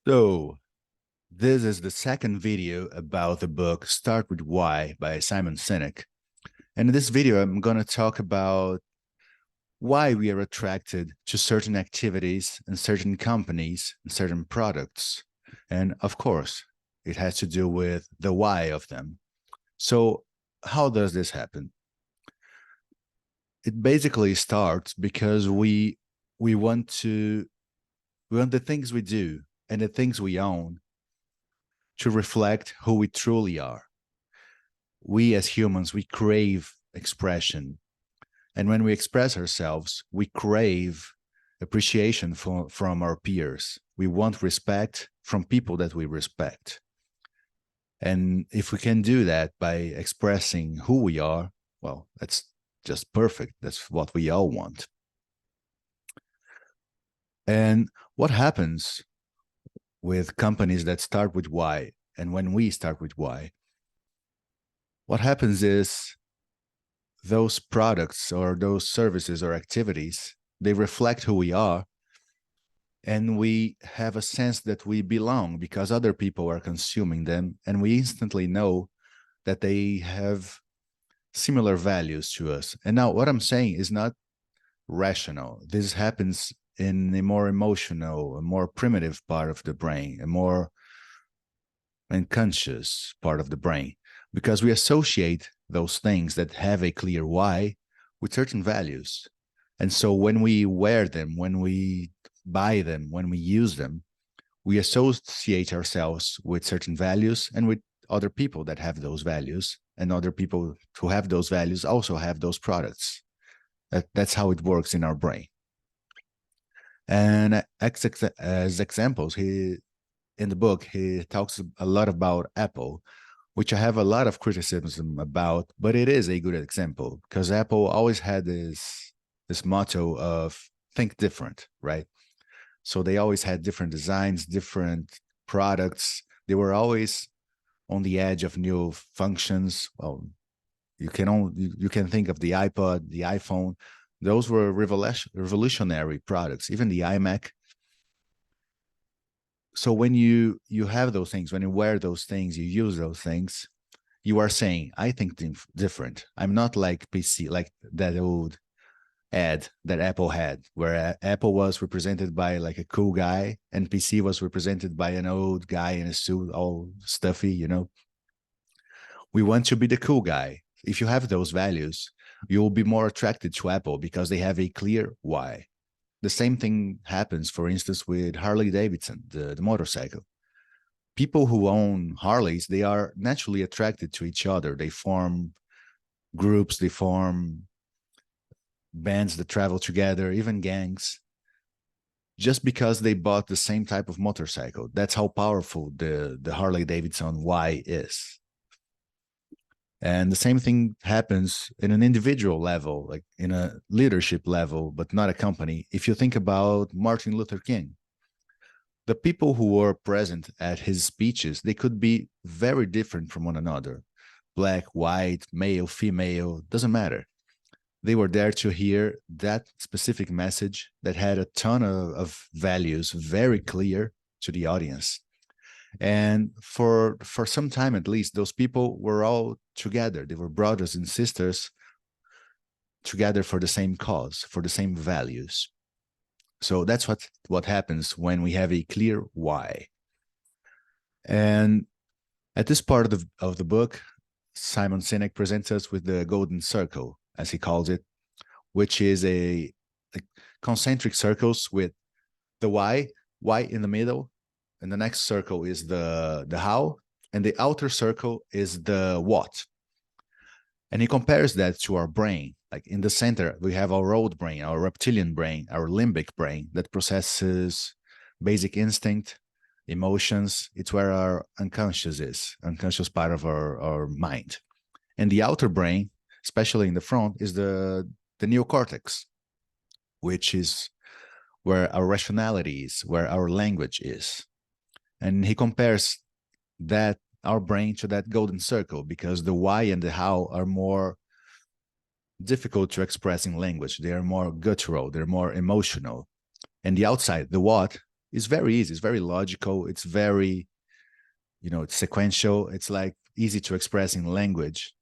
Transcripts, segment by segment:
So, this is the second video about the book Start With Why by Simon Sinek. And in this video, I'm going to talk about why we are attracted to certain activities and certain companies and certain products. And of course, it has to do with the why of them. So, how does this happen? It basically starts because we want to we want the things we do and the things we own to reflect who we truly are. We as humans, we crave expression. And when we express ourselves, we crave appreciation from our peers. We want respect from people that we respect. And if we can do that by expressing who we are, well, that's just perfect. That's what we all want. And what happens with companies that start with why, and when we start with why, what happens is those products or those services or activities, they reflect who we are, and we have a sense that we belong because other people are consuming them, and we instantly know that they have similar values to us. And now what I'm saying is not rational. This happens in a more emotional, a more primitive part of the brain, a more unconscious part of the brain, because we associate those things that have a clear why with certain values. And so when we wear them, when we buy them, when we use them, we associate ourselves with certain values and with other people that have those values, and other people who have those values also have those products. That's how it works in our brain. And as examples, in the book, he talks a lot about Apple, which I have a lot of criticism about, but it is a good example because Apple always had this motto of think different, right? So they always had different designs, different products. They were always on the edge of new functions. Well, you can think of the iPod, the iPhone. Those were revolutionary products. Even the iMac. So when you have those things, when you wear those things, you use those things, you are saying, I think different. I'm not like PC, like that old ad that Apple had, where Apple was represented by like a cool guy and PC was represented by an old guy in a suit, all stuffy, you know. We want to be the cool guy. If you have those values, you will be more attracted to Apple because they have a clear why. The same thing happens, for instance, with Harley Davidson, the motorcycle. People who own Harleys, they are naturally attracted to each other. They form groups, they form bands that travel together, even gangs, just because they bought the same type of motorcycle. That's how powerful the Harley Davidson Y is. And the same thing happens in an individual level, like in a leadership level, but not a company. If you think about Martin Luther King, the people who were present at his speeches, they could be very different from one another. Black, white, male, female, doesn't matter. They were there to hear that specific message that had a ton of values very clear to the audience. And for some time at least, those people were all together. They were brothers and sisters together for the same cause, for the same values. So that's what happens when we have a clear why. And at this part of the book, Simon Sinek presents us with the golden circle, as he calls it, which is a concentric circles with the why in the middle, and the next circle is the how, and the outer circle is the what. And he compares that to our brain. Like in the center, we have our old brain, our reptilian brain, our limbic brain that processes basic instinct, emotions. It's where our unconscious is, unconscious part of our mind. And the outer brain, especially in the front, is the neocortex, which is where our rationality is, where our language is. And he compares that our brain to that golden circle because the why and the how are more difficult to express in language. They are more guttural, they're more emotional. And the outside, the what, It's very easy. It's very logical. It's very, it's sequential. It's like easy to express in language,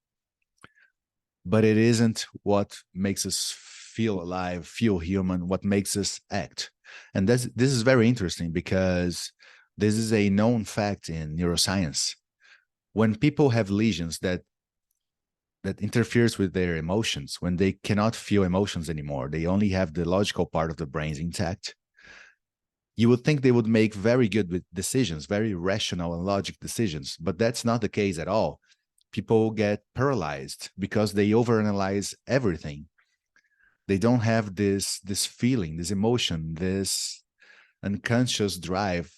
but it isn't what makes us feel alive, feel human, what makes us act. And this is very interesting because this is a known fact in neuroscience. When people have lesions that interferes with their emotions, when they cannot feel emotions anymore, they only have the logical part of the brains intact, you would think they would make very good decisions, very rational and logic decisions, but that's not the case at all. People get paralyzed because they overanalyze everything. They don't have this feeling, this emotion, this unconscious drive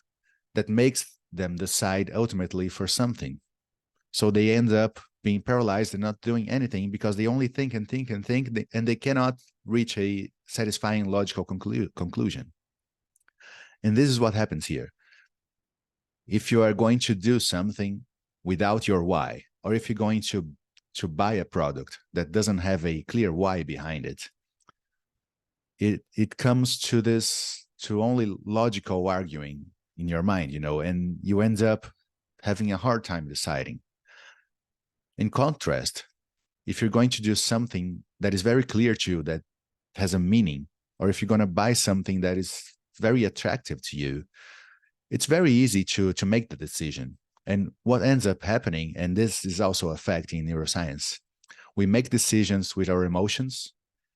that makes them decide ultimately for something. So they end up being paralyzed and not doing anything because they only think and think and think, and they cannot reach a satisfying logical conclusion. And this is what happens here. If you are going to do something without your why, or if you're going to buy a product that doesn't have a clear why behind it, it comes to only logical arguing in your mind, and you end up having a hard time deciding. In contrast, if you're going to do something that is very clear to you, that has a meaning, or if you're going to buy something that is very attractive to you, it's very easy to make the decision. And what ends up happening, and this is also affecting neuroscience, we make decisions with our emotions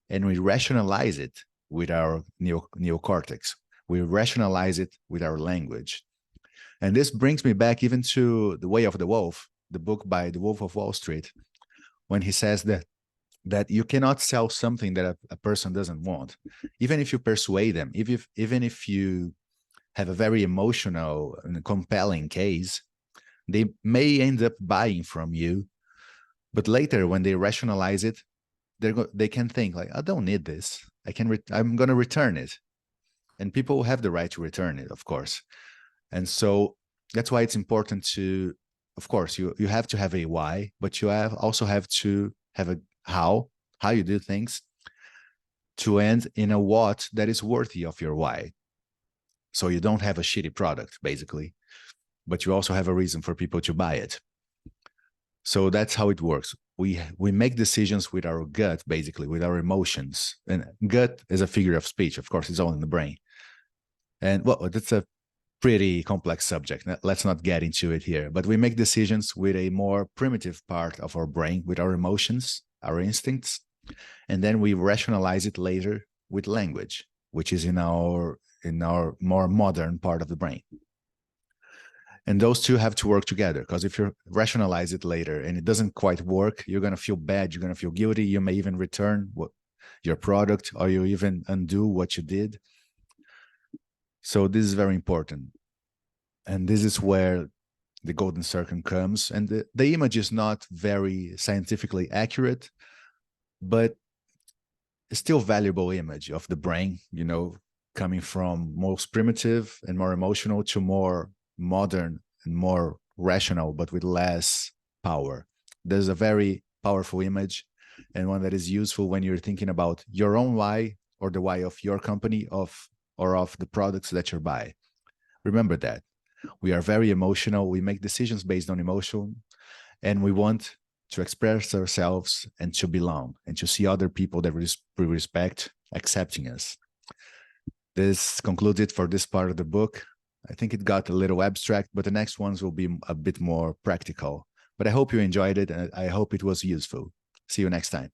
and we rationalize it with our neocortex. We rationalize it with our language. And this brings me back even to The Way of the Wolf, the book by The Wolf of Wall Street, when he says that you cannot sell something that a person doesn't want. Even if you persuade them, even if you have a very emotional and compelling case, they may end up buying from you. But later, when they rationalize it, they can think like, I don't need this. I'm going to return it. And people have the right to return it, of course. And so that's why it's important to, of course, you have to have a why, but you also have to have a how you do things to end in a what that is worthy of your why. So you don't have a shitty product, basically, but you also have a reason for people to buy it. So that's how it works. We make decisions with our gut, basically, with our emotions. And gut is a figure of speech. Of course, it's all in the brain. And well, that's a pretty complex subject. Let's not get into it here. But we make decisions with a more primitive part of our brain, with our emotions, our instincts. And then we rationalize it later with language, which is in our more modern part of the brain. And those two have to work together, because if you rationalize it later and it doesn't quite work, you're going to feel bad. You're going to feel guilty. You may even return your product, or you even undo what you did. So this is very important. And this is where the golden circle comes. And the image is not very scientifically accurate, but it's still a valuable image of the brain, coming from most primitive and more emotional to more modern and more rational, but with less power. There's a very powerful image, and one that is useful when you're thinking about your own why, or the why of your company, or of the products that you buy. Remember that we are very emotional. We make decisions based on emotion, and we want to express ourselves and to belong and to see other people that we respect accepting us. This concludes it for this part of the book. I think it got a little abstract, but the next ones will be a bit more practical. But I hope you enjoyed it, and I hope it was useful. See you next time.